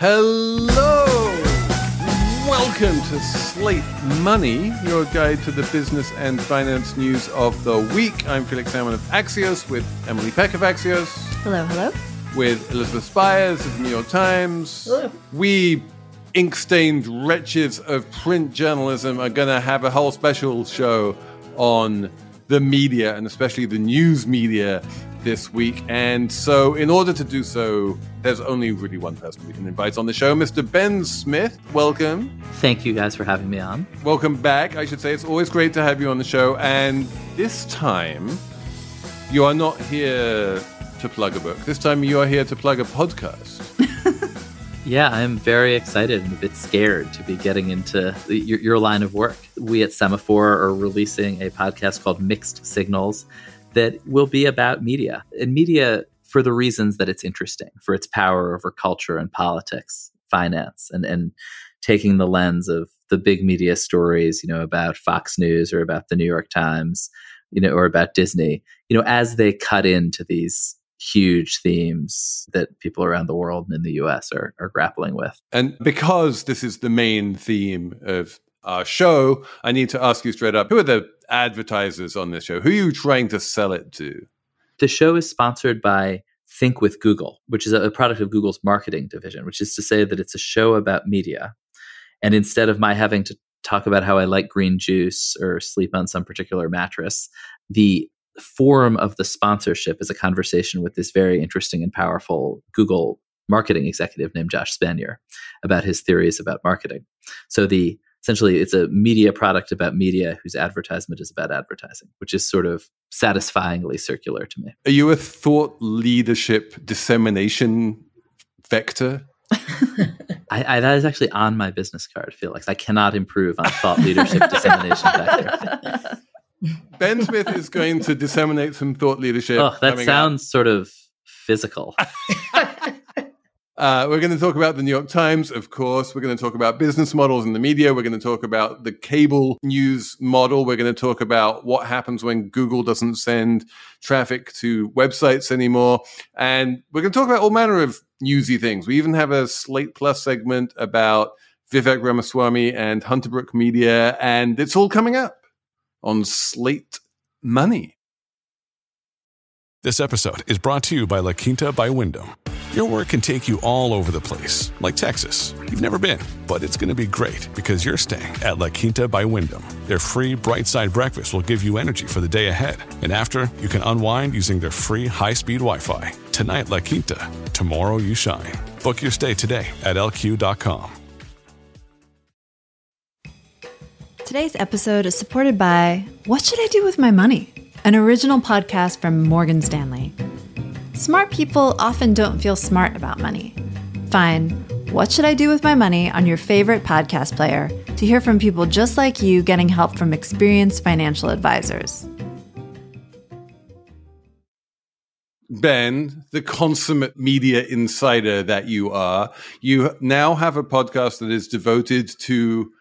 Hello! Welcome to Slate Money, your guide to the business and finance news of the week. I'm Felix Salmon of Axios with Emily Peck of Axios. Hello, hello. With Elizabeth Spires of the New York Times. Hello. We ink-stained wretches of print journalism are going to have a whole special show on the media, and especially the news media, this week. And so in order to do so, there's only really one person we can invite on the show, Mr. Ben Smith. Welcome. Thank you guys for having me on. Welcome back, I should say. It's always great to have you on the show. And this time, you are not here to plug a book. This time you are here to plug a podcast. Yeah, I'm very excited and a bit scared to be getting into your line of work. We at Semaphore are releasing a podcast called Mixed Signals that will be about media. And media for the reasons that it's interesting, for its power over culture and politics, finance, and taking the lens of the big media stories, about Fox News or about the New York Times, or about Disney, as they cut into these huge themes that people around the world and in the US are grappling with. And because this is the main theme of our show, I need to ask you straight up, who are the advertisers on this show? Who are you trying to sell it to? The show is sponsored by Think with Google, which is a product of Google's marketing division, which is to say that it's a show about media. And instead of my having to talk about how I like green juice or sleep on some particular mattress, the form of the sponsorship is a conversation with this very interesting and powerful Google marketing executive named Josh Spanier about his theories about marketing. So essentially it's a media product about media whose advertisement is about advertising, which is sort of satisfyingly circular to me. Are you a thought leadership dissemination vector? That is actually on my business card, Felix. I cannot improve on thought leadership dissemination vector. Ben Smith is going to disseminate some thought leadership. Oh, that sounds sort of physical. We're going to talk about the New York Times, of course. We're going to talk about business models in the media. We're going to talk about the cable news model. We're going to talk about what happens when Google doesn't send traffic to websites anymore. And we're going to talk about all manner of newsy things. We even have a Slate Plus segment about Vivek Ramaswamy and Hunter Brook Media. And it's all coming up on Slate Money. This episode is brought to you by La Quinta by Wyndham. Your work can take you all over the place, like Texas. You've never been, but it's going to be great because you're staying at La Quinta by Wyndham. Their free Bright Side breakfast will give you energy for the day ahead. And after, you can unwind using their free high-speed Wi-Fi. Tonight, La Quinta. Tomorrow, you shine. Book your stay today at LQ.com. Today's episode is supported by What Should I Do With My Money? An original podcast from Morgan Stanley. Smart people often don't feel smart about money. Find What Should I Do With My Money on your favorite podcast player to hear from people just like you getting help from experienced financial advisors. Ben, the consummate media insider that you are, you now have a podcast that is devoted to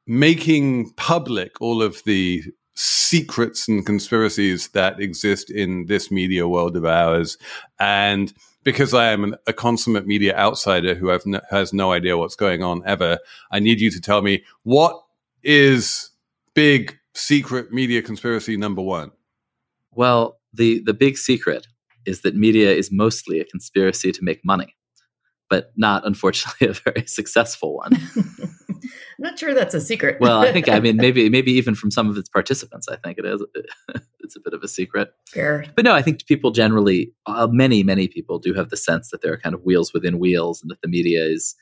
making public all of the secrets and conspiracies that exist in this media world of ours. And because I am a consummate media outsider who has no idea what's going on ever, I need you to tell me, what is big secret media conspiracy number one? Well, the big secret is that media is mostly a conspiracy to make money, but not, unfortunately, a very successful one. I'm not sure that's a secret. Well, maybe even from some of its participants, I think it is. It's a bit of a secret. Fair. But no, I think people generally, many people do have the sense that there are kind of wheels within wheels, and that the media is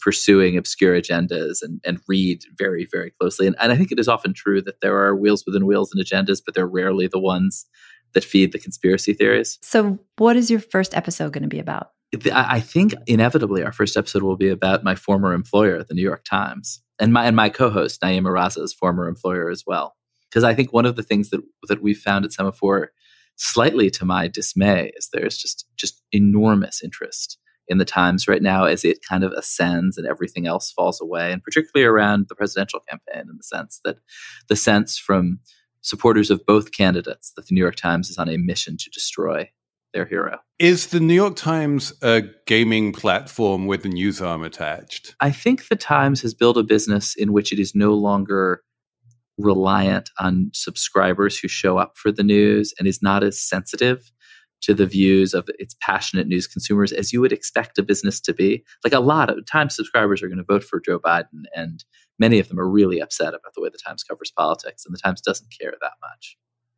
pursuing obscure agendas and read very, very closely. And I think it is often true that there are wheels within wheels and agendas, but they're rarely the ones that feed the conspiracy theories. So what is your first episode going to be about? I think inevitably our first episode will be about my former employer at the New York Times and my co-host, Naeema Raza's former employer as well. Because I think one of the things that we've found at Semaphore, slightly to my dismay, is there's just enormous interest in the Times right now as it kind of ascends and everything else falls away, and particularly around the presidential campaign, in the sense from supporters of both candidates that the New York Times is on a mission to destroy their hero. Is the New York Times a gaming platform with a news arm attached? I think the Times has built a business in which it is no longer reliant on subscribers who show up for the news and is not as sensitive to the views of its passionate news consumers as you would expect a business to be. Like, a lot of Times subscribers are going to vote for Joe Biden, and many of them are really upset about the way the Times covers politics, and the Times doesn't care that much.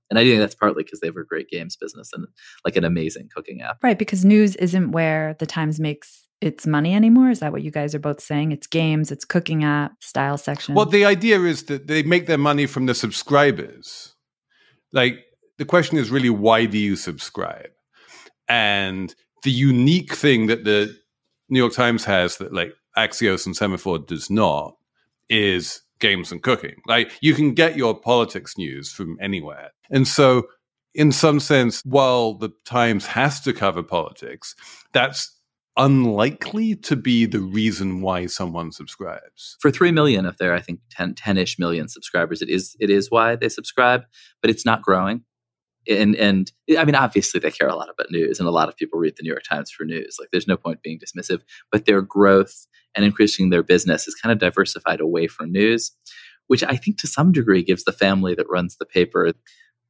And I think that's partly because they have a great games business and like an amazing cooking app. Right, because news isn't where the Times makes its money anymore. Is that what you guys are both saying? It's games, it's cooking app, style section. Well, the idea is that they make their money from the subscribers. Like, the question is really, why do you subscribe? And the unique thing that the New York Times has that like Axios and Semaphore does not is games and cooking. Like, you can get your politics news from anywhere. And so in some sense, while the Times has to cover politics, that's unlikely to be the reason why someone subscribes. For 3 million of their, I think, 10-ish million subscribers, it is why they subscribe, but it's not growing. And I mean, obviously they care a lot about news, and a lot of people read the New York Times for news. Like, there's no point being dismissive, but their growth and increasing their business is kind of diversified away from news, which I think to some degree gives the family that runs the paper,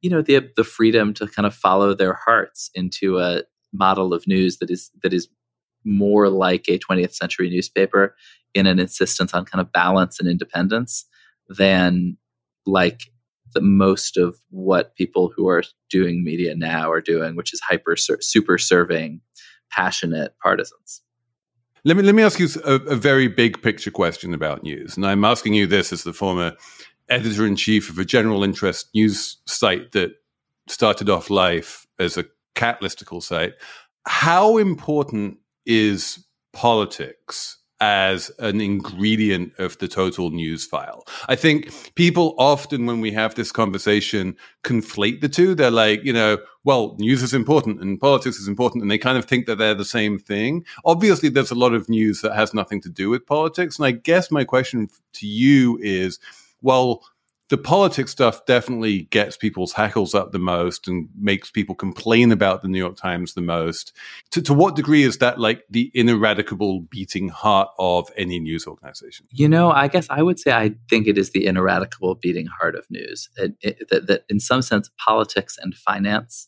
the freedom to kind of follow their hearts into a model of news that is more like a 20th century newspaper in an insistence on kind of balance and independence than like the most of what people who are doing media now are doing, which is super serving, passionate partisans. Let me ask you a very big picture question about news. And I'm asking you this as the former editor-in-chief of a general interest news site that started off life as a cat listicle site. How important is politics as an ingredient of the total news file? I think people often, when we have this conversation, conflate the two. They're like, well, news is important and politics is important, and they kind of think that they're the same thing. Obviously, there's a lot of news that has nothing to do with politics. And I guess my question to you is, well, the politics stuff definitely gets people's hackles up the most and makes people complain about the New York Times the most. To what degree is that like the ineradicable beating heart of any news organization? I guess I would say I think it is the ineradicable beating heart of news. That in some sense, politics and finance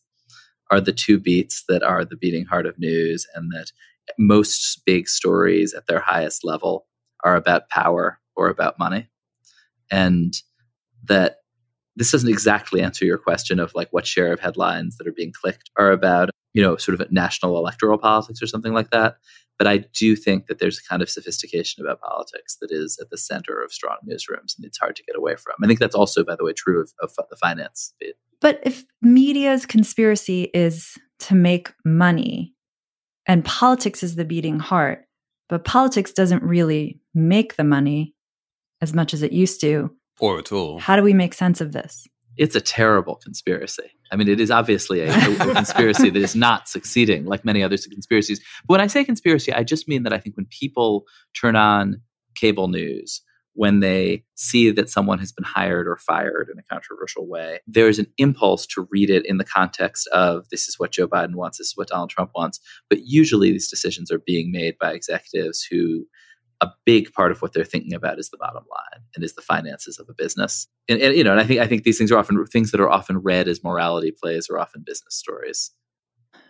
are the two beats that are the beating heart of news, and that most big stories at their highest level are about power or about money. And that this doesn't exactly answer your question of like what share of headlines that are being clicked are about, sort of national electoral politics or something like that. But I do think that there's a kind of sophistication about politics that is at the center of strong newsrooms, and it's hard to get away from. I think that's also, by the way, true of the finance bit. But if media's conspiracy is to make money and politics is the beating heart, but politics doesn't really make the money as much as it used to, or at all. How do we make sense of this? It's a terrible conspiracy. I mean, it is obviously a conspiracy that is not succeeding like many other conspiracies. But when I say conspiracy, I just mean that I think when people turn on cable news, when they see that someone has been hired or fired in a controversial way, there is an impulse to read it in the context of this is what Joe Biden wants, this is what Donald Trump wants. But usually these decisions are being made by executives who a big part of what they're thinking about is the bottom line and is the finances of a business. And I think these things are often things that are often read as morality plays or often business stories.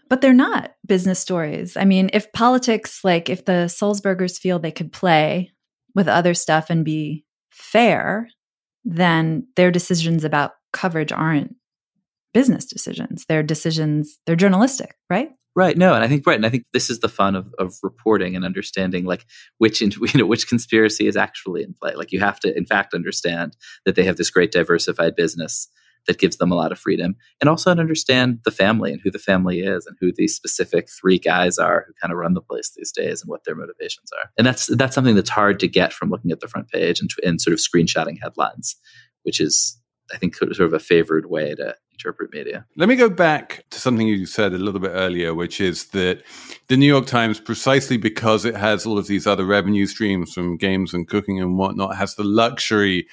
But they're not business stories. I mean, if politics, like if the Sulzbergers feel they could play with other stuff and be fair, then their decisions about coverage aren't business decisions. They're journalistic, right? Right. No, and I think this is the fun of reporting and understanding like which conspiracy is actually in play. Like you have to, in fact, understand that they have this great diversified business that gives them a lot of freedom, and also understand the family and who the family is and who these specific 3 guys are who kind of run the place these days and what their motivations are. And that's something that's hard to get from looking at the front page and sort of screenshotting headlines, which is, I think, sort of a favored way to interpret media. Let me go back to something you said a little bit earlier, which is that the New York Times, precisely because it has all of these other revenue streams from games and cooking and whatnot, has the luxury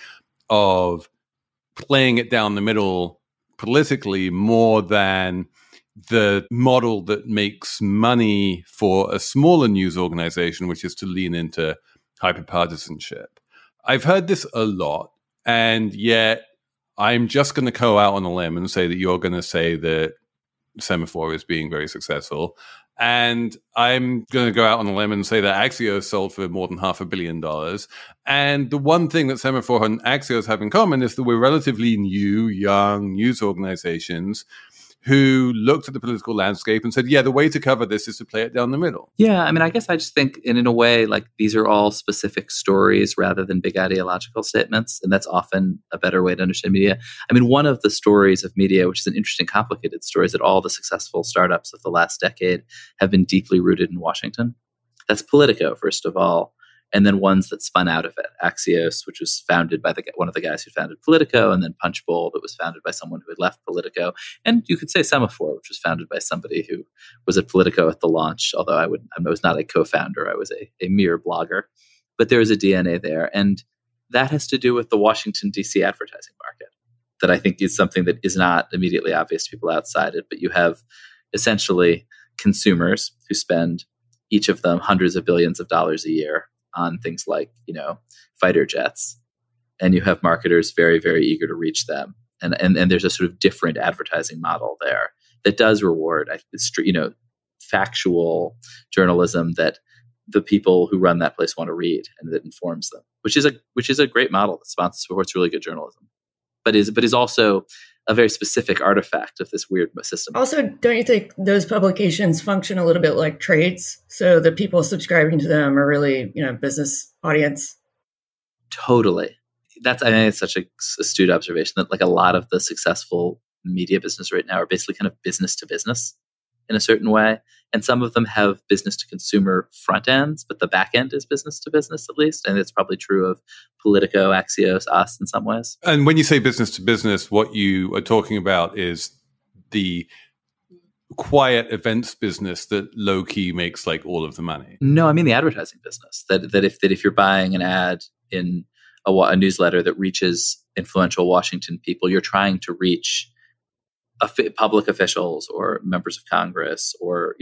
of playing it down the middle politically more than the model that makes money for a smaller news organization, which is to lean into hyperpartisanship. I've heard this a lot, and yet I'm just going to go out on a limb and say that you're going to say that Semaphore is being very successful. And I'm going to go out on a limb and say that Axios sold for more than $500 million. And the one thing that Semaphore and Axios have in common is that we're relatively new, young news organizations who looked at the political landscape and said, yeah, the way to cover this is to play it down the middle. Yeah, I mean, I guess I just think, in a way, like, these are all specific stories rather than big ideological statements. And that's often a better way to understand media. I mean, one of the stories of media, which is an interesting, complicated story, is that all the successful startups of the last decade have been deeply rooted in Washington. That's Politico, first of all. And then ones that spun out of it. Axios, which was founded by one of the guys who founded Politico, and then Punchbowl, that was founded by someone who had left Politico. And you could say Semaphore, which was founded by somebody who was at Politico at the launch, although I was not a co-founder, I was a mere blogger. But there is a DNA there. And that has to do with the Washington, D.C. advertising market, that I think is something that is not immediately obvious to people outside it. But you have essentially consumers who spend, each of them, hundreds of billions of dollars a year on things like, fighter jets. And you have marketers very, very eager to reach them. And there's a sort of different advertising model there that does reward, factual journalism that the people who run that place want to read and that informs them, which is a great model that supports really good journalism, but is also a very specific artifact of this weird system. Also, don't you think those publications function a little bit like trades? So the people subscribing to them are really, business audience? Totally. I think it's such an astute observation that, like, a lot of the successful media business right now are basically kind of business to business in a certain way. And some of them have business to consumer front ends, but the back end is business to business, at least. And it's probably true of Politico, Axios, us in some ways. And when you say business to business, what you are talking about is the quiet events business that low key makes like all of the money. No, I mean the advertising business. That if you're buying an ad in a newsletter that reaches influential Washington people, you're trying to reach public officials or members of Congress or,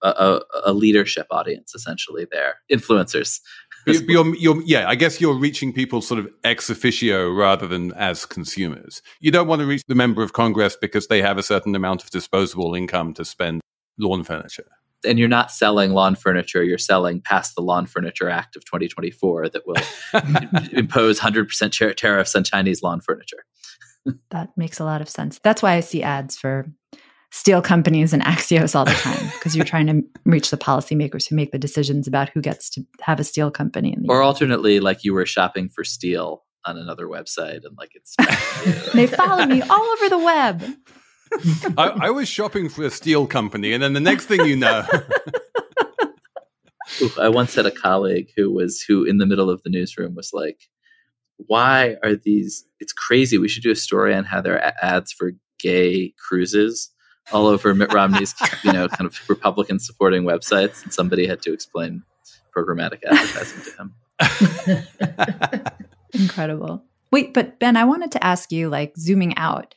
a leadership audience, essentially there, influencers. I guess you're reaching people sort of ex officio rather than as consumers. You don't want to reach the member of Congress because they have a certain amount of disposable income to spend lawn furniture. And you're not selling lawn furniture, you're selling past the Lawn Furniture Act of 2024 that will impose 100% tariffs on Chinese lawn furniture. That makes a lot of sense. That's why I see ads for steel companies and Axios all the time, because you're trying to reach the policymakers who make the decisions about who gets to have a steel company. Or alternately, like, you were shopping for steel on another website and like it's... They follow me all over the web. I was shopping for a steel company, and then the next thing you know... I once had a colleague who in the middle of the newsroom was like, why are these, it's crazy. We should do a story on how there are ads for gay cruises all over Mitt Romney's, kind of Republican supporting websites. And somebody had to explain programmatic advertising to him. Incredible. Wait, but Ben, I wanted to ask you, like, zooming out,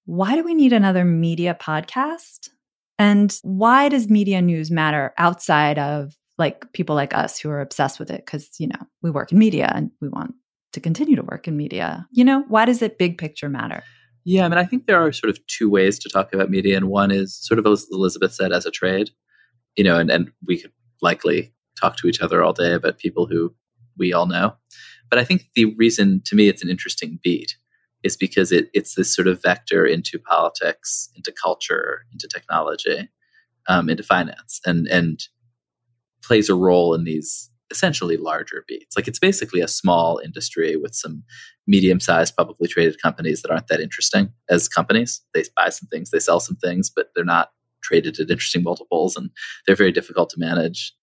why do we need another media podcast? And why does media news matter outside of like people like us who are obsessed with it? Because, we work in media and we want to continue to work in media. Why does it big picture matter? Yeah, I mean, I think there are sort of two ways to talk about media. And one is sort of, as Elizabeth said, as a trade, and we could likely talk to each other all day about people who we all know. But I think the reason, to me, it's an interesting beat is because it's this sort of vector into politics, into culture, into technology, into finance, and plays a role in these essentially larger beats. Like, it's basically a small industry with some medium-sized publicly traded companies that aren't that interesting as companies. They buy some things, they sell some things, but they're not traded at interesting multiples, and they're very difficult to manage.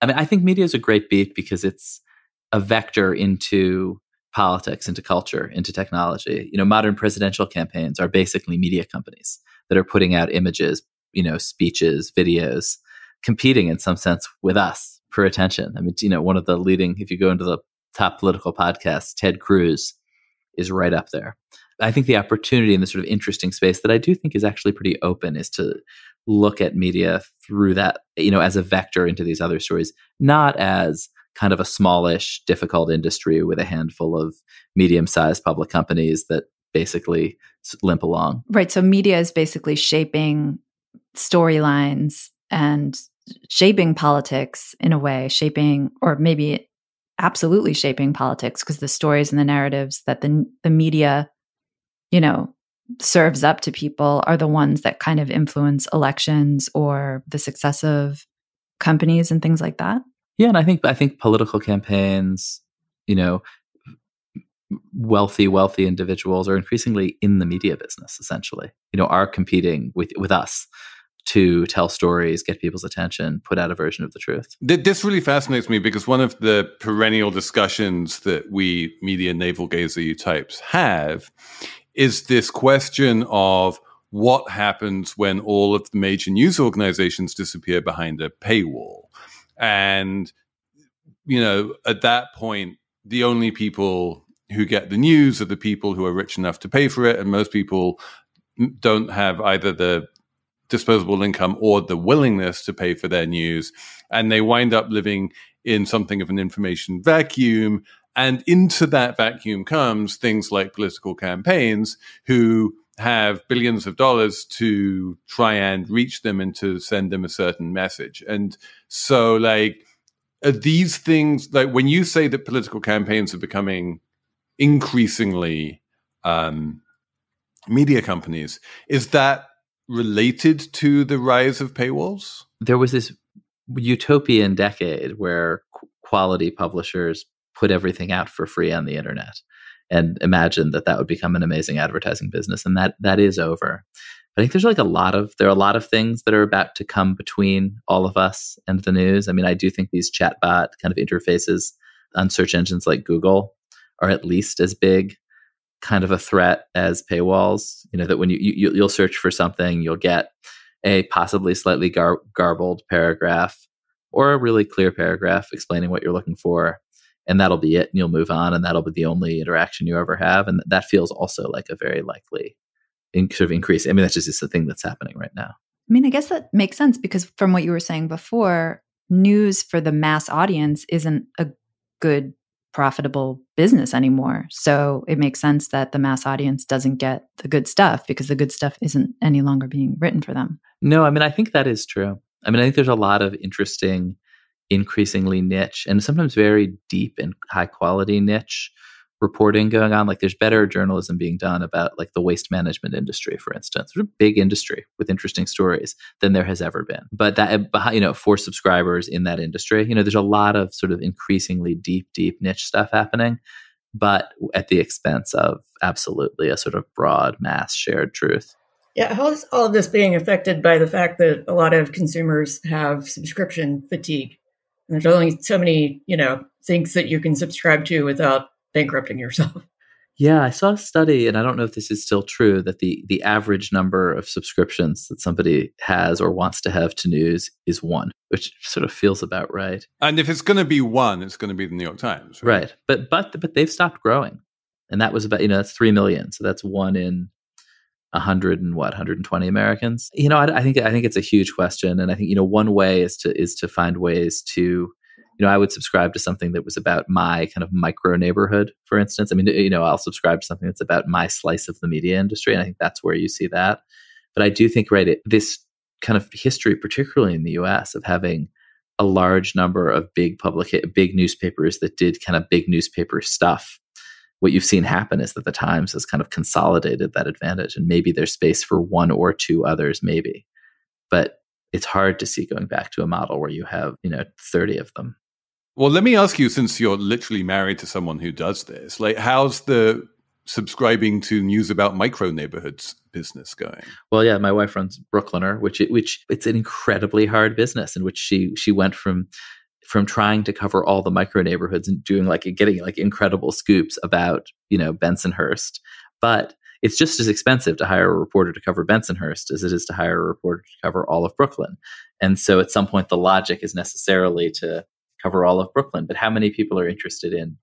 I mean, I think media is a great beat because it's a vector into politics, into culture, into technology. Modern presidential campaigns are basically media companies that are putting out images, speeches, videos, competing in some sense with us for attention. I mean, one of the leading, if you go into the top political podcasts, Ted Cruz is right up there. I think the opportunity in this sort of interesting space that I do think is actually pretty open is to look at media through that, as a vector into these other stories, not as kind of a smallish, difficult industry with a handful of medium-sized public companies that basically limp along. Right. So media is basically shaping storylines and shaping politics in a way, shaping, or maybe absolutely shaping politics, because the stories and the narratives that the media, serves up to people are the ones that kind of influence elections or the success of companies and things like that. Yeah, and I think political campaigns, wealthy individuals are increasingly in the media business, essentially, are competing with us to tell stories, get people's attention, put out a version of the truth. This really fascinates me because one of the perennial discussions that we media navel-gazer types have is this question of what happens when all of the major news organizations disappear behind a paywall. And, at that point, the only people who get the news are the people who are rich enough to pay for it. And most people don't have either the disposable income or the willingness to pay for their news. And they wind up living in something of an information vacuum. And into that vacuum comes things like political campaigns who have billions of dollars to try and reach them and to send them a certain message. And so, are these things, when you say that political campaigns are becoming increasingly media companies, is that related to the rise of paywalls? There was this utopian decade where quality publishers put everything out for free on the internet and imagined that would become an amazing advertising business. And that is over. I think there's there are a lot of things that are about to come between all of us and the news. I mean, I do think these chatbot kind of interfaces on search engines like Google are at least as big kind of a threat as paywalls. That when you'll search for something, you'll get a possibly slightly garbled paragraph or a really clear paragraph explaining what you're looking for. And that'll be it. And you'll move on. And that'll be the only interaction you ever have. And that feels also like a very likely sort of increase. I mean, that's just the thing that's happening right now. I mean, I guess that makes sense because from what you were saying before, news for the mass audience isn't a good, profitable business anymore. So it makes sense that the mass audience doesn't get the good stuff because the good stuff isn't any longer being written for them. No, I mean, I think that is true. I mean, I think there's a lot of interesting, increasingly niche and sometimes very deep and high quality niche reporting going on. There's better journalism being done about the waste management industry, for instance. It's a big industry with interesting stories than there has ever been. But that, for subscribers in that industry, there's a lot of sort of increasingly deep niche stuff happening, but at the expense of absolutely a sort of broad mass shared truth. Yeah, how is all of this being affected by the fact that a lot of consumers have subscription fatigue? And there's only so many, things that you can subscribe to without bankrupting yourself. Yeah, I saw a study, and I don't know if this is still true, that the average number of subscriptions that somebody has or wants to have to news is one, which sort of feels about right. And if it's going to be one, it's going to be the New York Times, right? Right. But they've stopped growing. And that was about, that's 3 million. So that's one in 120 Americans. I think it's a huge question. And I think, one way is to find ways to, I would subscribe to something that was about my kind of micro neighborhood, for instance. I mean, I'll subscribe to something that's about my slice of the media industry. And I think that's where you see that. But I do think, this kind of history, particularly in the US, of having a large number of big newspapers that did kind of big newspaper stuff. What you've seen happen is that the Times has kind of consolidated that advantage. And maybe there's space for one or two others, maybe. But it's hard to see going back to a model where you have, 30 of them. Well, let me ask you, since you're literally married to someone who does this, how's the subscribing to news about micro neighborhoods business going? Well, yeah, my wife runs Brooklyner, which it's an incredibly hard business in which she went from trying to cover all the micro neighborhoods and doing getting incredible scoops about, Bensonhurst. But it's just as expensive to hire a reporter to cover Bensonhurst as it is to hire a reporter to cover all of Brooklyn. And so at some point, the logic is necessarily to cover all of Brooklyn. But how many people are interested in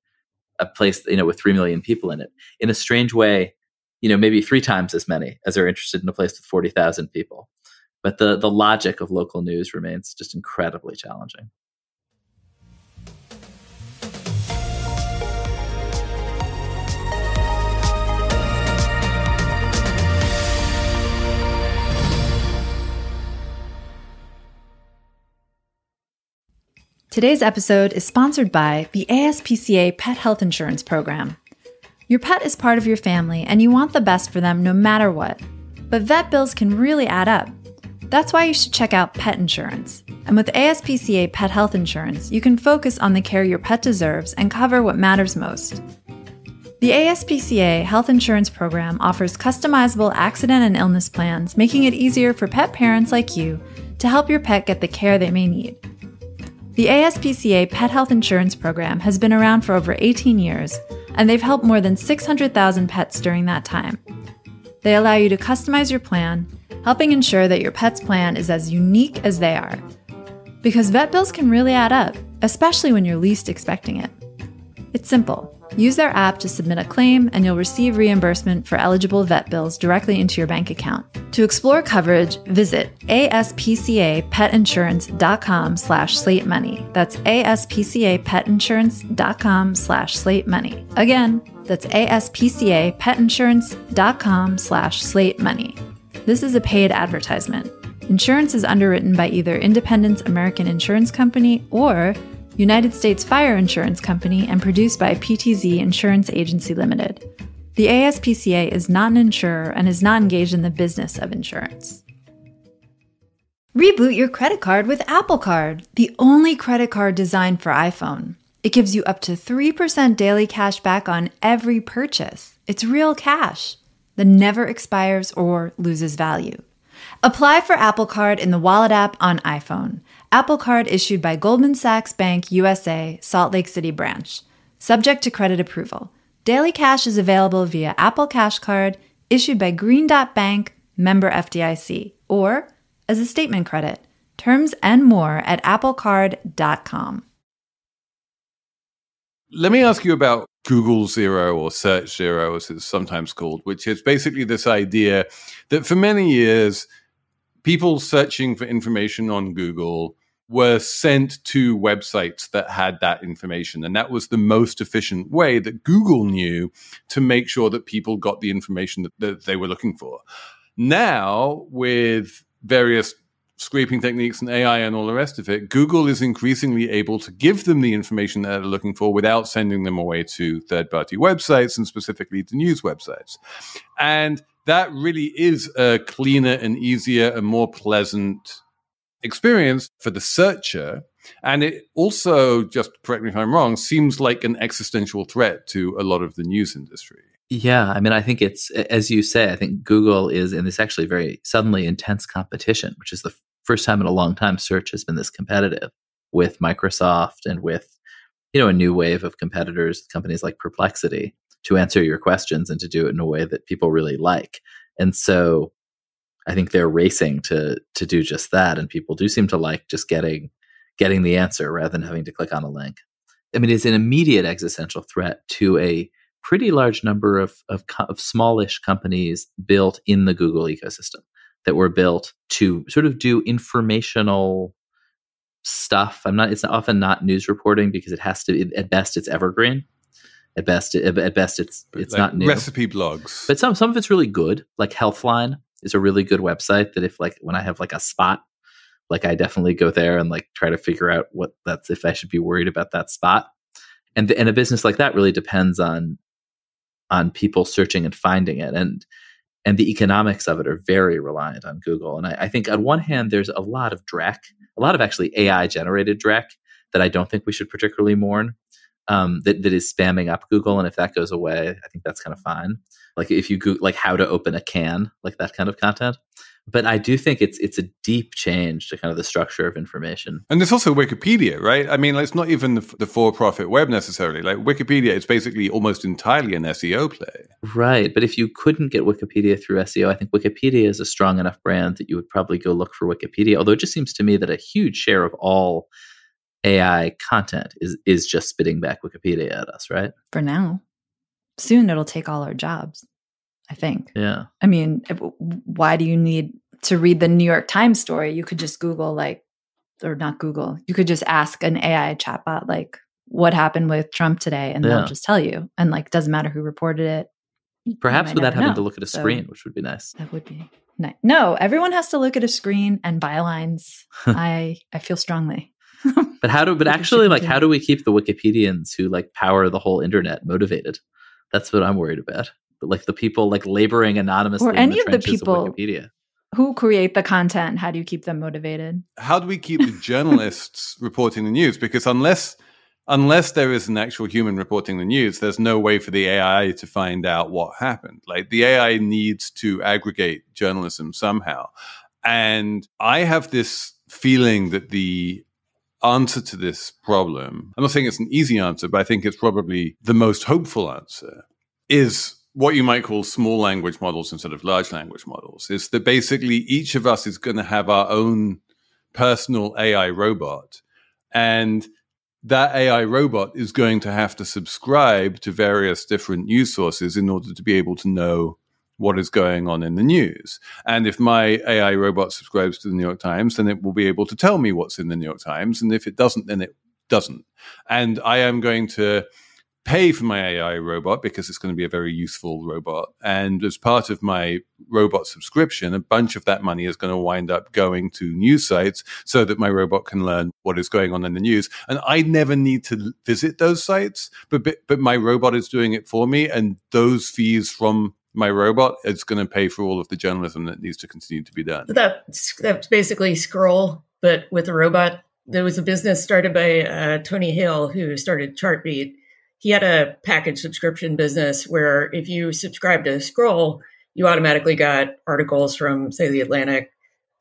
a place, with 3 million people in it? In a strange way, maybe 3 times as many as are interested in a place with 40,000 people. But the logic of local news remains just incredibly challenging. Today's episode is sponsored by the ASPCA Pet Health Insurance Program. Your pet is part of your family and you want the best for them no matter what. But vet bills can really add up. That's why you should check out pet insurance. And with ASPCA Pet Health Insurance, you can focus on the care your pet deserves and cover what matters most. The ASPCA Health Insurance Program offers customizable accident and illness plans, making it easier for pet parents like you to help your pet get the care they may need. The ASPCA Pet Health Insurance Program has been around for over 18 years, and they've helped more than 600,000 pets during that time. They allow you to customize your plan, helping ensure that your pet's plan is as unique as they are. Because vet bills can really add up, especially when you're least expecting it. It's simple. Use their app to submit a claim and you'll receive reimbursement for eligible vet bills directly into your bank account. To explore coverage, visit aspcapetinsurance.com/slatemoney. That's aspcapetinsurance.com/slatemoney. Again, that's aspcapetinsurance.com/slatemoney. This is a paid advertisement. Insurance is underwritten by either Independence American Insurance Company or United States Fire Insurance Company and produced by PTZ Insurance Agency Limited. The ASPCA is not an insurer and is not engaged in the business of insurance. Reboot your credit card with Apple Card, the only credit card designed for iPhone. It gives you up to 3% daily cash back on every purchase. It's real cash that never expires or loses value. Apply for Apple Card in the Wallet app on iPhone. Apple Card issued by Goldman Sachs Bank USA, Salt Lake City branch. Subject to credit approval. Daily cash is available via Apple Cash Card issued by Green Dot Bank, member FDIC, or as a statement credit. Terms and more at applecard.com. Let me ask you about Google Zero or Search Zero, as it's sometimes called, which is basically this idea that for many years, people searching for information on Google were sent to websites that had that information. And that was the most efficient way that Google knew to make sure that people got the information that they were looking for. Now, with various scraping techniques and AI and all the rest of it, Google is increasingly able to give them the information that they're looking for without sending them away to third-party websites and specifically to news websites. And that really is a cleaner and easier and more pleasant experience for the searcher. And it also, just correct me if I'm wrong, seems like an existential threat to a lot of the news industry. Yeah, I mean, I think it's, as you say, I think Google is in this actually very suddenly intense competition, which is the first time in a long time search has been this competitive with Microsoft and with, a new wave of competitors, companies like Perplexity, to answer your questions and to do it in a way that people really like. And so I think they're racing to do just that. And people do seem to like just getting the answer rather than having to click on a link. I mean, it's an immediate existential threat to a pretty large number of smallish companies built in the Google ecosystem that were built to sort of do informational stuff. It's often not news reporting because it has to, at best, it's evergreen. At best, it's like not new. Recipe blogs. But some of it's really good. Like Healthline is a really good website that when I have like a spot, like I definitely go there and like try to figure out if I should be worried about that spot. And a business like that really depends on people searching and finding it. And the economics of it are very reliant on Google. And I think on one hand, there's a lot of dreck, a lot of actually AI generated dreck that I don't think we should particularly mourn. That is spamming up Google, and if that goes away, I think that's kind of fine. Like if you Google, like how to open a can, like that kind of content. But I do think it's a deep change to kind of the structure of information. And there's also Wikipedia, right? I mean, it's not even the for-profit web necessarily. Like Wikipedia is basically almost entirely an SEO play. Right. But if you couldn't get Wikipedia through SEO, I think Wikipedia is a strong enough brand that you would probably go look for Wikipedia. Although it just seems to me that a huge share of all AI content is just spitting back Wikipedia at us, right? For now. Soon it'll take all our jobs. I think. Yeah. I mean, why do you need to read the New York Times story? You could just Google or not Google. You could just ask an AI chatbot what happened with Trump today, and they'll just tell you. And doesn't matter who reported it. Perhaps without having to look at a screen, which would be nice. That would be nice. No, everyone has to look at a screen and bylines. I feel strongly. But how do we keep the Wikipedians who power the whole internet motivated? That's what I'm worried about. But the people laboring anonymously or any in the of the trenches people of Wikipedia who create the content. How do you keep them motivated? How do we keep the journalists reporting the news? Because unless there is an actual human reporting the news, there's no way for the AI to find out what happened. The AI needs to aggregate journalism somehow. And I have this feeling that the answer to this problem, I'm not saying it's an easy answer, but I think it's probably the most hopeful answer, is what you might call small language models instead of large language models. Is that basically each of us is going to have our own personal AI robot. And that AI robot is going to have to subscribe to various different news sources in order to be able to know what is going on in the news. And if my AI robot subscribes to the New York Times, then it will be able to tell me what's in the New York Times. And if it doesn't, then it doesn't. And I am going to pay for my AI robot because it's going to be a very useful robot. And as part of my robot subscription, a bunch of that money is going to wind up going to news sites so that my robot can learn what is going on in the news. And I never need to visit those sites, but my robot is doing it for me. And those fees from my robot is going to pay for all of the journalism that needs to continue to be done. That's basically Scroll, but with a robot. There was a business started by Tony Hale, who started Chartbeat. He had a package subscription business where if you subscribed to Scroll, you automatically got articles from, say, The Atlantic,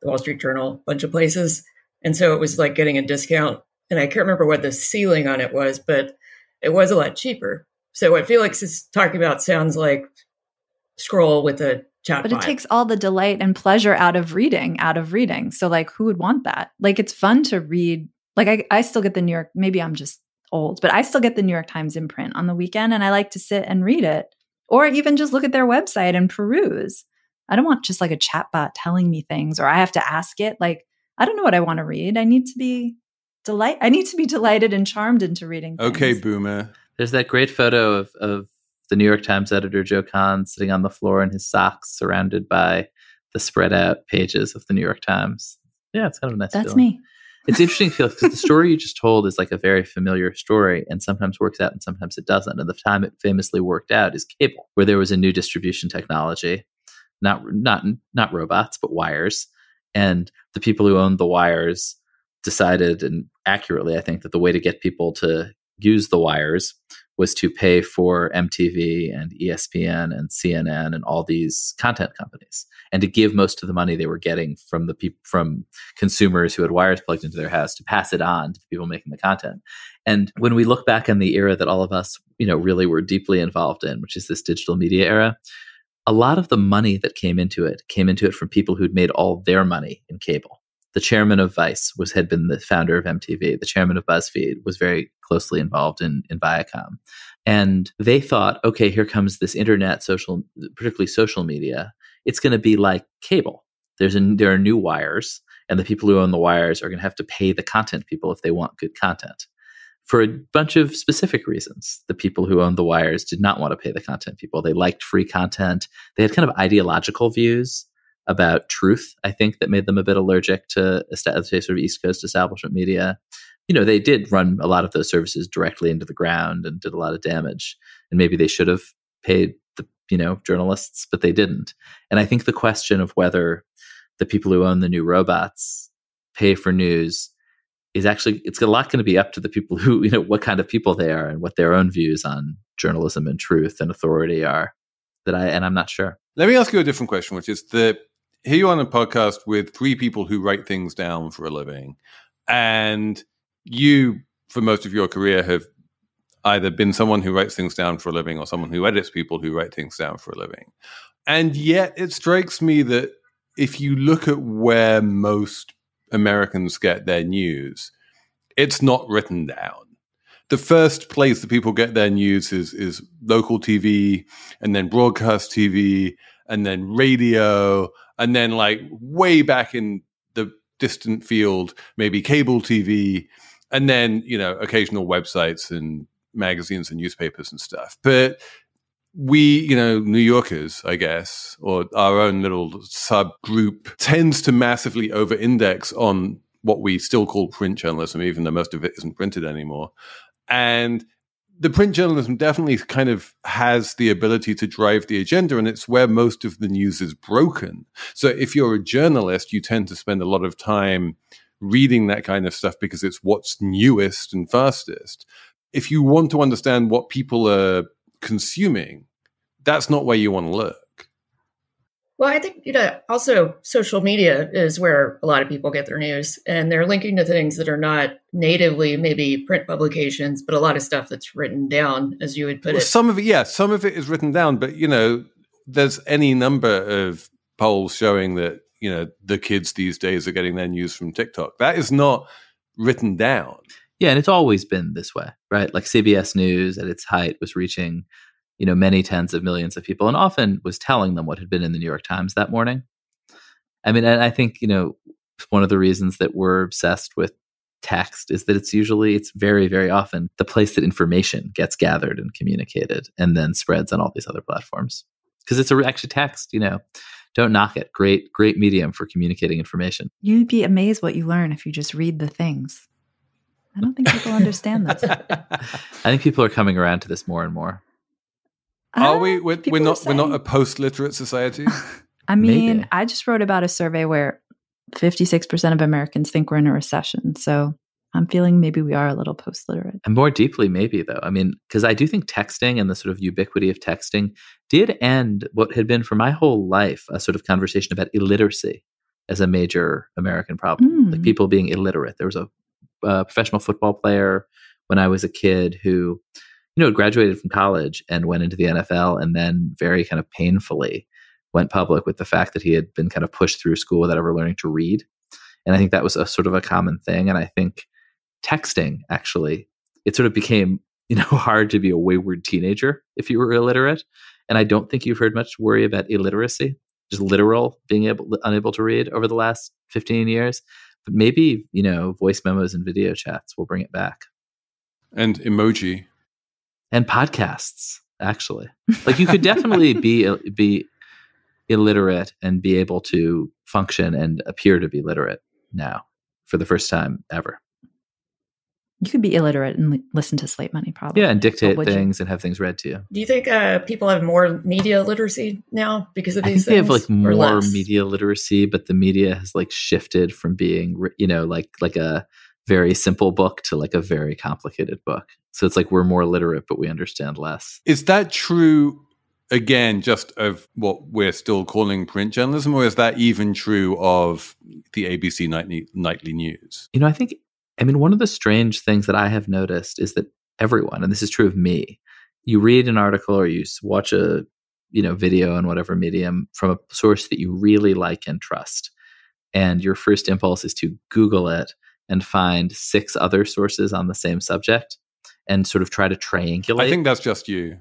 The Wall Street Journal, a bunch of places. And so it was like getting a discount. And I can't remember what the ceiling on it was, but it was a lot cheaper. So what Felix is talking about sounds like Scroll with a chatbot. But it takes all the delight and pleasure out of reading. So who would want that? It's fun to read. I still get the New York, maybe I'm just old, but I still get the New York Times in print on the weekend, and I like to sit and read it, or even just look at their website and peruse. I don't want just a chatbot telling me things, or I have to ask it. I don't know what I want to read. I need to be delighted and charmed into reading things. Okay, boomer. There's that great photo of the New York Times editor, Joe Kahn, sitting on the floor in his socks, surrounded by the spread out pages of the New York Times. Yeah, it's kind of a nice That's feeling. me. It's interesting, Felix, because the story you just told is a very familiar story, and sometimes works out and sometimes it doesn't. And the time it famously worked out is cable, where there was a new distribution technology, not robots, but wires. And the people who owned the wires decided, and accurately, I think, that the way to get people to use the wires was to pay for MTV and ESPN and CNN and all these content companies, and to give most of the money they were getting from from consumers who had wires plugged into their house to pass it on to the people making the content. And when we look back on the era that all of us, really were deeply involved in, which is this digital media era, a lot of the money that came into it from people who'd made all their money in cable. The chairman of Vice had been the founder of MTV. The chairman of BuzzFeed was very closely involved in Viacom. And they thought, okay, here comes this internet, particularly social media. It's going to be like cable. There are new wires, and the people who own the wires are going to have to pay the content people if they want good content. For a bunch of specific reasons, the people who owned the wires did not want to pay the content people. They liked free content. They had kind of ideological views about truth, I think, that made them a bit allergic to sort of East Coast establishment media. They did run a lot of those services directly into the ground and did a lot of damage. And maybe they should have paid the, journalists, but they didn't. And I think the question of whether the people who own the new robots pay for news is actually, it's a lot going to be up to the people who, what kind of people they are and what their own views on journalism and truth and authority are. And I'm not sure. Let me ask you a different question, which is here you are on a podcast with three people who write things down for a living. And you, for most of your career, have either been someone who writes things down for a living or someone who edits people who write things down for a living. And yet it strikes me that if you look at where most Americans get their news, it's not written down. the first place that people get their news is local TV, and then broadcast TV, and then radio, and then like way back in the distant field, maybe cable TV, and then, occasional websites and magazines and newspapers and stuff. But we, New Yorkers, I guess, or our own little subgroup, tends to massively over-index on what we still call print journalism, even though most of it isn't printed anymore. And the print journalism definitely kind of has the ability to drive the agenda, and it's where most of the news is broken. So if you're a journalist, you tend to spend a lot of time reading that kind of stuff because it's what's newest and fastest. If you want to understand what people are consuming, that's not where you want to look. Well, I think, also social media is where a lot of people get their news, and they're linking to things that are not natively maybe print publications, but a lot of stuff that's written down, as you would put it. Some of it is written down, but, there's any number of polls showing that, the kids these days are getting their news from TikTok. That is not written down. Yeah, and it's always been this way, right? Like CBS News at its height was reaching many tens of millions of people, and often was telling them what had been in the New York Times that morning. I mean, and I think, one of the reasons that we're obsessed with text is that it's very, very often the place that information gets gathered and communicated and then spreads on all these other platforms. Because it's actually text, don't knock it. Great medium for communicating information. You'd be amazed what you learn if you just read the things. I don't think people understand this. I think people are coming around to this more and more. Are we? We're not a post-literate society? I mean, Maybe. I just wrote about a survey where 56% of Americans think we're in a recession. So I'm feeling maybe we are a little post-literate. And more deeply, maybe, though. I mean, because I do think texting and the sort of ubiquity of texting did end what had been for my whole life a sort of conversation about illiteracy as a major American problem. Like people being illiterate. There was a professional football player when I was a kid who graduated from college and went into the NFL, and then very kind of painfully went public with the fact that he had been kind of pushed through school without ever learning to read. And I think that was a sort of a common thing. And I think texting, actually, it sort of became, hard to be a wayward teenager if you were illiterate. And I don't think you've heard much worry about illiteracy, just literal unable to read over the last 15 years. But maybe, voice memos and video chats will bring it back. And emoji. And podcasts, actually. Like you could definitely be illiterate and be able to function and appear to be literate now for the first time ever. You could be illiterate and listen to Slate Money, probably. Yeah, and dictate things and have things read to you. Do you think people have more media literacy now because of these things? I think they have more media literacy, but the media has shifted from being, like a very simple book to a very complicated book. So it's we're more literate, but we understand less. Is that true, again, just of what we're still calling print journalism, or is that even true of the ABC nightly news? I mean, one of the strange things that I have noticed is that everyone, and this is true of me, you read an article or you watch a video on whatever medium from a source that you really like and trust. And your first impulse is to Google it and find 6 other sources on the same subject and sort of try to triangulate. I think that's just you.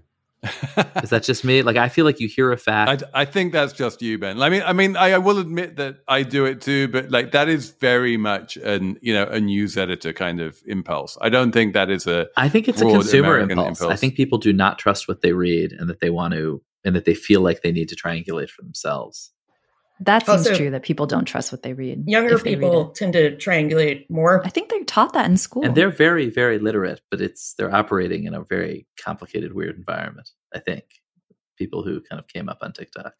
Is that just me? I feel like you hear a fact. I think that's just you, Ben. I mean, I will admit that I do it too, but that is very much a news editor kind of impulse. I don't think that is I think it's a consumer American impulse. I think people do not trust what they read, and that they want to, and that they feel like they need to triangulate for themselves. That seems true, that people don't trust what they read. Younger people tend to triangulate more. I think they're taught that in school. And they're very, very literate, but they're operating in a very complicated, weird environment, I think. People who kind of came up on TikTok.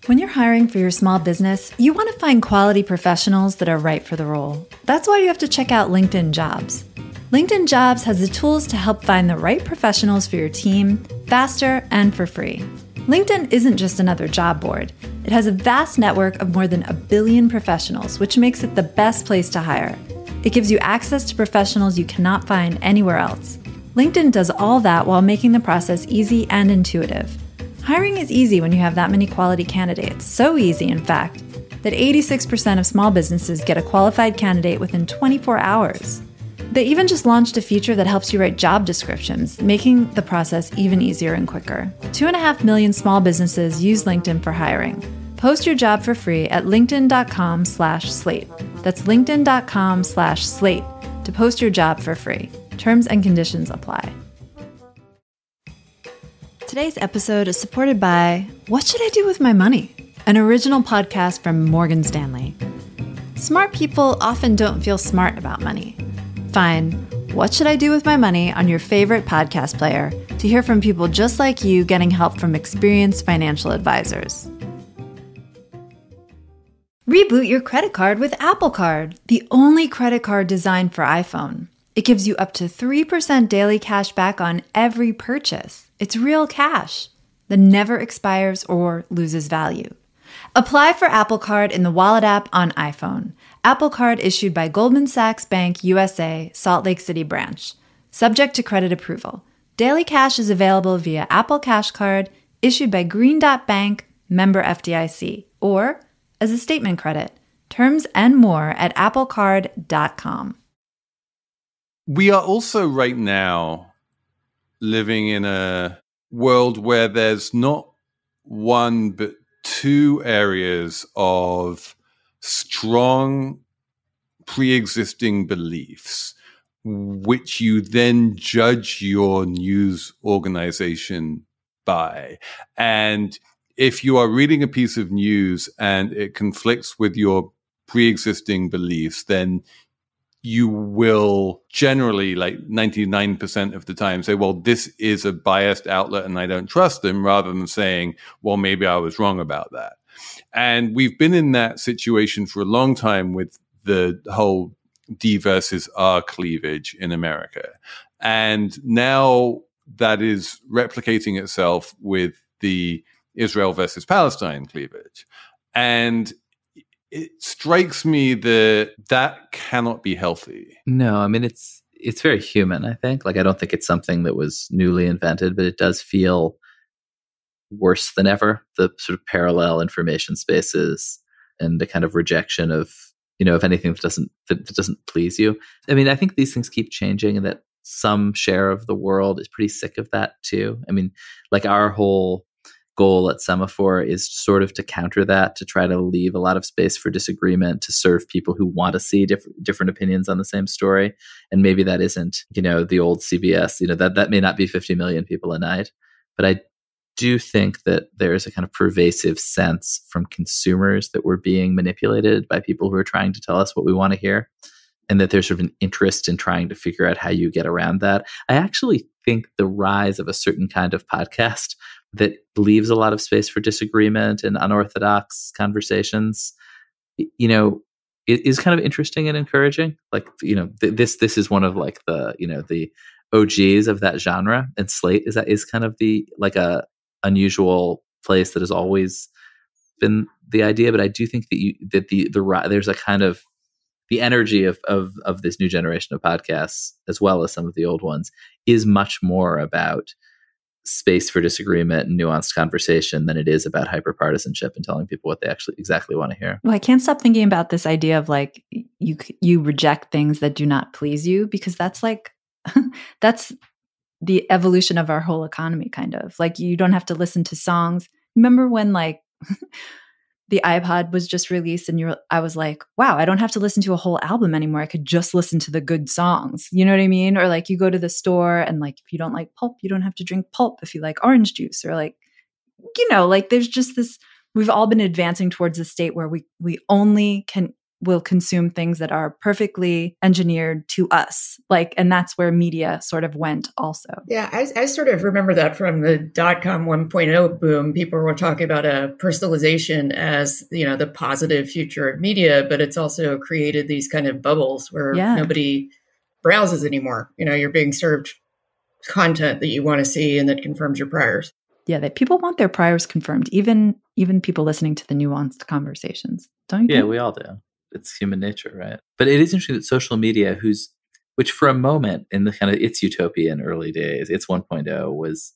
When you're hiring for your small business, you want to find quality professionals that are right for the role. That's why you have to check out LinkedIn Jobs. LinkedIn Jobs has the tools to help find the right professionals for your team faster and for free. LinkedIn isn't just another job board. It has a vast network of more than 1 billion professionals, which makes it the best place to hire. It gives you access to professionals you cannot find anywhere else. LinkedIn does all that while making the process easy and intuitive. Hiring is easy when you have that many quality candidates. So easy, in fact, that 86% of small businesses get a qualified candidate within 24 hours. They even just launched a feature that helps you write job descriptions, making the process even easier and quicker. 2.5 million small businesses use LinkedIn for hiring. Post your job for free at linkedin.com/slate. That's linkedin.com/slate to post your job for free. Terms and conditions apply. Today's episode is supported by What Should I Do With My Money? An original podcast from Morgan Stanley. Smart people often don't feel smart about money. Find What Should I Do With My Money on your favorite podcast player to hear from people just like you getting help from experienced financial advisors. Reboot your credit card with Apple Card, the only credit card designed for iPhone. It gives you up to 3% daily cash back on every purchase. It's real cash that never expires or loses value. Apply for Apple Card in the Wallet app on iPhone. Apple Card issued by Goldman Sachs Bank USA, Salt Lake City branch. Subject to credit approval. Daily cash is available via Apple Cash Card issued by Green Dot Bank, member FDIC, or as a statement credit. Terms and more at applecard.com. We are also right now living in a world where there's not one but two areas of strong pre-existing beliefs, which you then judge your news organization by. And if you are reading a piece of news and it conflicts with your pre-existing beliefs, then you will generally, like 99% of the time, say, well, this is a biased outlet and I don't trust them, rather than saying, well, maybe I was wrong about that. And we've been in that situation for a long time with the whole D versus R cleavage in America. And now that is replicating itself with the Israel versus Palestine cleavage. And it strikes me that that cannot be healthy. No, I mean, it's very human, I think. Like, I don't think it's something that was newly invented, but it does feel worse than ever, the sort of parallel information spaces and the kind of rejection of, of anything that doesn't please you. I mean, I think these things keep changing and that some share of the world is pretty sick of that too. I mean, like, our whole goal at Semaphore is sort of to counter that, to try to leave a lot of space for disagreement, to serve people who want to see different opinions on the same story. And maybe that isn't, the old CBS, that may not be 50 million people a night. But I do think that there's a kind of pervasive sense from consumers that we're being manipulated by people who are trying to tell us what we want to hear. And that there's sort of an interest in trying to figure out how you get around that. I actually think the rise of a certain kind of podcast that leaves a lot of space for disagreement and unorthodox conversations, it is kind of interesting and encouraging. Like, this is one of like the OGs of that genre, and Slate is kind of the like a unusual place that has always been the idea. But I do think that there's a kind of the energy of this new generation of podcasts, as well as some of the old ones, is much more about space for disagreement and nuanced conversation than it is about hyperpartisanship and telling people what they actually exactly want to hear. Well, I can't stop thinking about this idea of like you reject things that do not please you, because that's like that's the evolution of our whole economy, kind of. Like, you don't have to listen to songs. Remember when like the iPod was just released and I was like, wow, I don't have to listen to a whole album anymore. I could just listen to the good songs. You know what I mean? Or like, you go to the store and like, if you don't like pulp, you don't have to drink pulp if you like orange juice, or like, like there's just this, we've all been advancing towards a state where we only will consume things that are perfectly engineered to us. Like, and that's where media sort of went also. Yeah, I sort of remember that from the .com 1.0 boom. People were talking about a personalization as, the positive future of media, but it's also created these kind of bubbles where nobody browses anymore. You're being served content that you want to see and that confirms your priors. Yeah, that people want their priors confirmed, even people listening to the nuanced conversations. Don't you think? Yeah, we all do. It's human nature, right? But it is interesting that social media, whose which for a moment in the kind of its utopian early days, its 1.0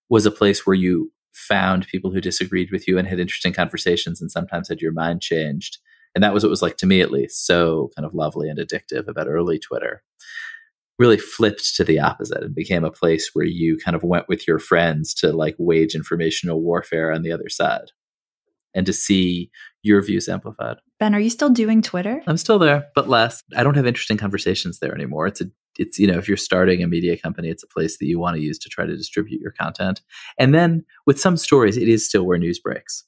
was a place where you found people who disagreed with you and had interesting conversations and sometimes had your mind changed. And that was what it was like to me, at least, so kind of lovely and addictive about early Twitter. Really flipped to the opposite and became a place where you kind of went with your friends to like wage informational warfare on the other side and to see your views amplified. Ben, are you still doing Twitter? I'm still there, but less. I don't have interesting conversations there anymore. It's if you're starting a media company, it's a place that you want to use to try to distribute your content. And then with some stories, it is still where news breaks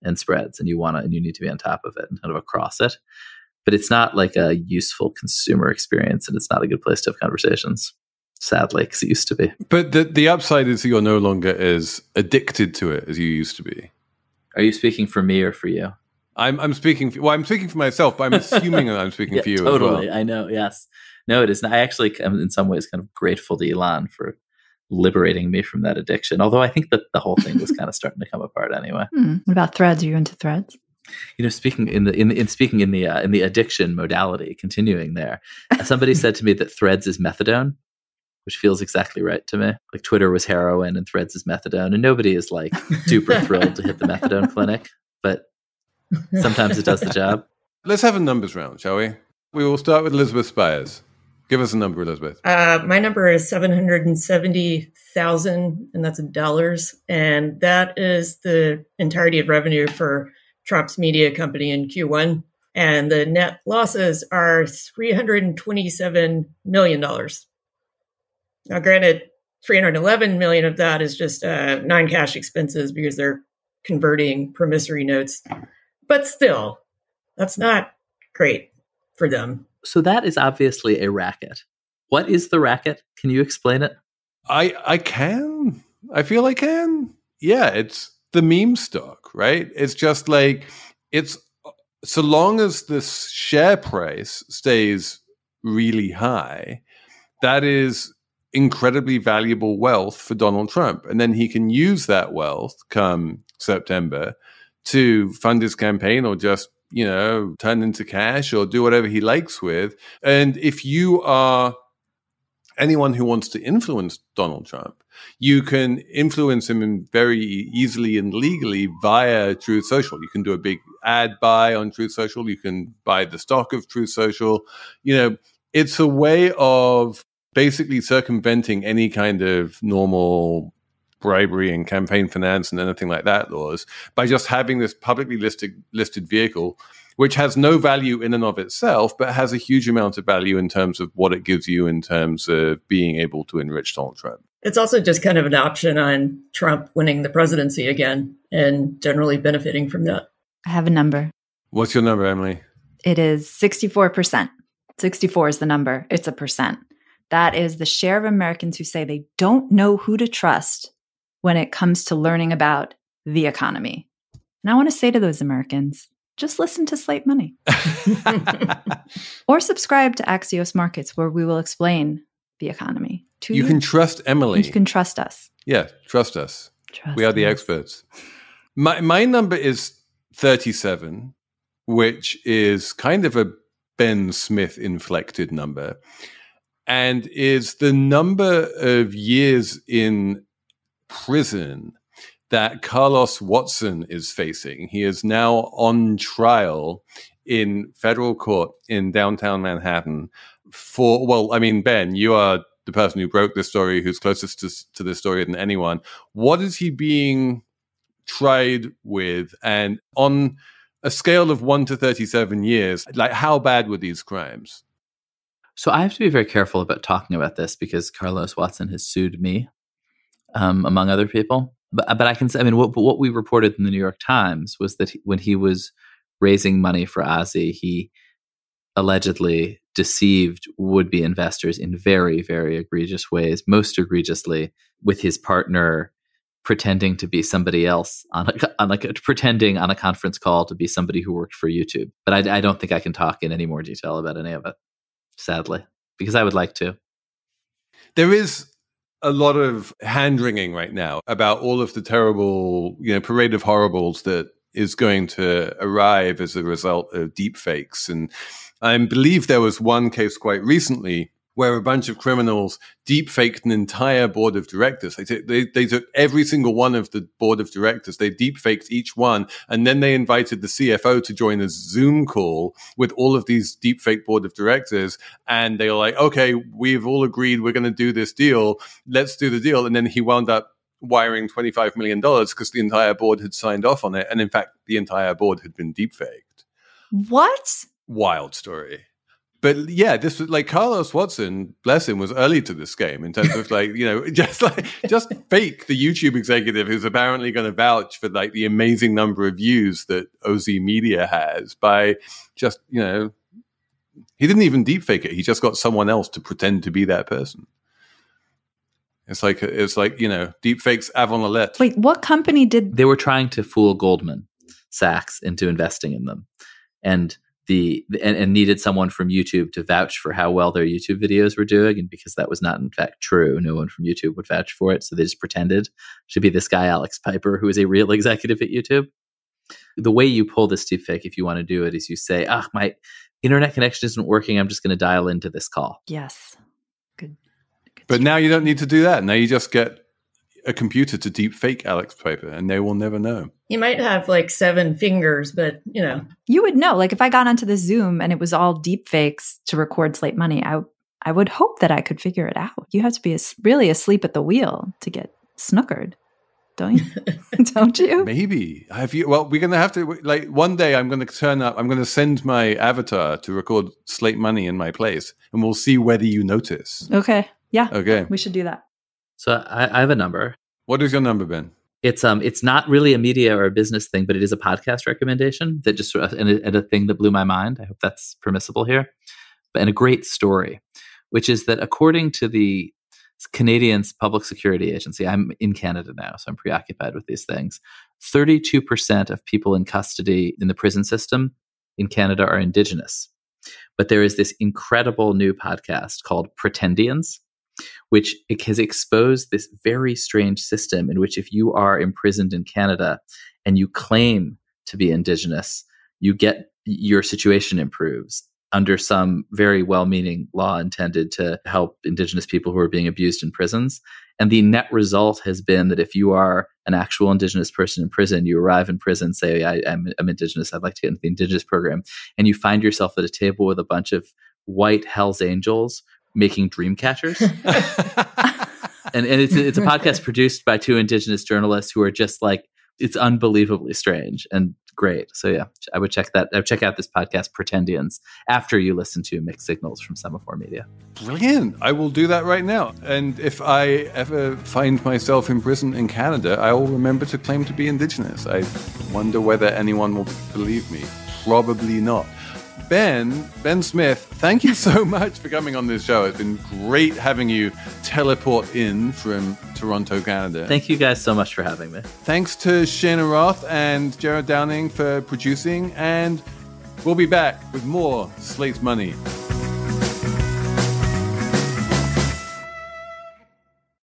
and spreads, and you need to be on top of it and kind of across it. But it's not like a useful consumer experience, and it's not a good place to have conversations, sadly, because it used to be. But the upside is you're no longer as addicted to it as you used to be. Are you speaking for me or for you? I'm speaking for myself, but I'm assuming that I'm speaking for you totally. as well. I know, yes. No, it is not. I actually am in some ways kind of grateful to Elon for liberating me from that addiction. Although I think that the whole thing was kind of starting to come apart anyway. What about Threads? Are you into Threads? Speaking in the addiction modality, continuing there, somebody said to me that Threads is methadone, which feels exactly right to me. Like Twitter was heroin and Threads is methadone, and nobody is like super thrilled to hit the methadone clinic, but sometimes it does the job. Let's have a numbers round, shall we? We will start with Elizabeth Spires. Give us a number, Elizabeth. My number is 770,000, and that's in dollars. And that is the entirety of revenue for Trump's media company in Q1. And the net losses are $327 million. Now, granted, $311 million of that is just non-cash expenses because they're converting promissory notes. But still, that's not great for them. So that is obviously a racket. What is the racket? Can you explain it? I can. I feel I can. Yeah, it's the meme stock, right? It's just like, it's so long as the share price stays really high, that is incredibly valuable wealth for Donald Trump. And then he can use that wealth come September to fund his campaign or just turn into cash or do whatever he likes with. And if you are anyone who wants to influence Donald Trump, you can influence him very easily and legally via Truth Social. You can do a big ad buy on Truth Social. You can buy the stock of Truth Social. It's a way of basically circumventing any kind of normal bribery and campaign finance and anything like that laws by just having this publicly listed vehicle, which has no value in and of itself, but has a huge amount of value in terms of what it gives you in terms of being able to enrich Donald Trump. It's also just kind of an option on Trump winning the presidency again and generally benefiting from that. I have a number. What's your number, Emily? It is 64%. 64 is the number. It's a percent. That is the share of Americans who say they don't know who to trust when it comes to learning about the economy. And I want to say to those Americans, just listen to Slate Money. Or subscribe to Axios Markets, where we will explain the economy to you. You can trust Emily. You can trust us. Yeah, trust us. We are the experts. My number is 37, which is kind of a Ben Smith inflected number, and is the number of years in prison that Carlos Watson is facing. He is now on trial in federal court in downtown Manhattan Ben, you are the person who broke this story, who's closest to this story than anyone. What is he being tried with? And on a scale of 1 to 37 years, like, how bad were these crimes? So I have to be very careful about talking about this because Carlos Watson has sued me, among other people. But I can say, what we reported in the New York Times was that when he was raising money for Ozzy, he allegedly deceived would-be investors in very, very egregious ways, most egregiously with his partner pretending to be somebody else pretending on a conference call to be somebody who worked for YouTube. But I don't think I can talk in any more detail about any of it, sadly, because I would like to. There is a lot of hand-wringing right now about all of the terrible, parade of horribles that is going to arrive as a result of deepfakes. And I believe there was one case quite recently where a bunch of criminals deepfaked an entire board of directors. They took every single one of the board of directors, they deepfaked each one, and then they invited the CFO to join a Zoom call with all of these deepfake board of directors, and they were like, okay, we've all agreed we're going to do this deal, let's do the deal. And then he wound up wiring $25 million because the entire board had signed off on it, and in fact, the entire board had been deepfaked. What? Wild story. But yeah, this was like Carlos Watson, bless him, was early to this game in terms of like, just fake the YouTube executive who's apparently going to vouch for like the amazing number of views that OZ Media has by just, he didn't even deepfake it. He just got someone else to pretend to be that person. It's like deepfakes avant la lettre. Wait, what company did? They were trying to fool Goldman Sachs into investing in them. And needed someone from YouTube to vouch for how well their YouTube videos were doing. And because that was not in fact true, no one from YouTube would vouch for it. So they just pretended to be this guy, Alex Piper, who is a real executive at YouTube. The way you pull this deepfake, if you want to do it, is you say, my internet connection isn't working. I'm just going to dial into this call. Yes. Good. But now you don't need to do that. Now you just get a computer to deepfake Alex Piper and they will never know. You might have like 7 fingers, but You would know. Like if I got onto the Zoom and it was all deep fakes to record Slate Money, I would hope that I could figure it out. You have to be really asleep at the wheel to get snookered, don't you? Don't you? Maybe. Well, we're going to have to, like, one day I'm going to turn up, I'm going to send my avatar to record Slate Money in my place, and we'll see whether you notice. Okay. Yeah. Okay. We should do that. So I have a number. What is your number, Ben? It's not really a media or a business thing, but it is a podcast recommendation that just and a thing that blew my mind. I hope that's permissible here. And a great story, which is that according to the Canadian's Public Security Agency, I'm in Canada now, so I'm preoccupied with these things. 32% of people in custody in the prison system in Canada are Indigenous. But there is this incredible new podcast called Pretendians, which it has exposed this very strange system in which if you are imprisoned in Canada and you claim to be Indigenous, your situation improves under some very well-meaning law intended to help Indigenous people who are being abused in prisons. And the net result has been that if you are an actual Indigenous person in prison, you arrive in prison, say, I'm Indigenous, I'd like to get into the Indigenous program, and you find yourself at a table with a bunch of white Hells Angels making dream catchers. and it's a podcast produced by 2 Indigenous journalists who are just like, it's unbelievably strange and great. So yeah, I would check out this podcast Pretendians after you listen to Mixed Signals from Semaphore Media. Brilliant. I will do that right now. And if I ever find myself in prison in Canada, I will remember to claim to be Indigenous. I wonder whether anyone will believe me. Probably not. Ben Smith, thank you so much for coming on this show. It's been great having you teleport in from Toronto, Canada. Thank you guys so much for having me. Thanks to Cheyna Roth and Jared Downing for producing, and we'll be back with more Slate Money.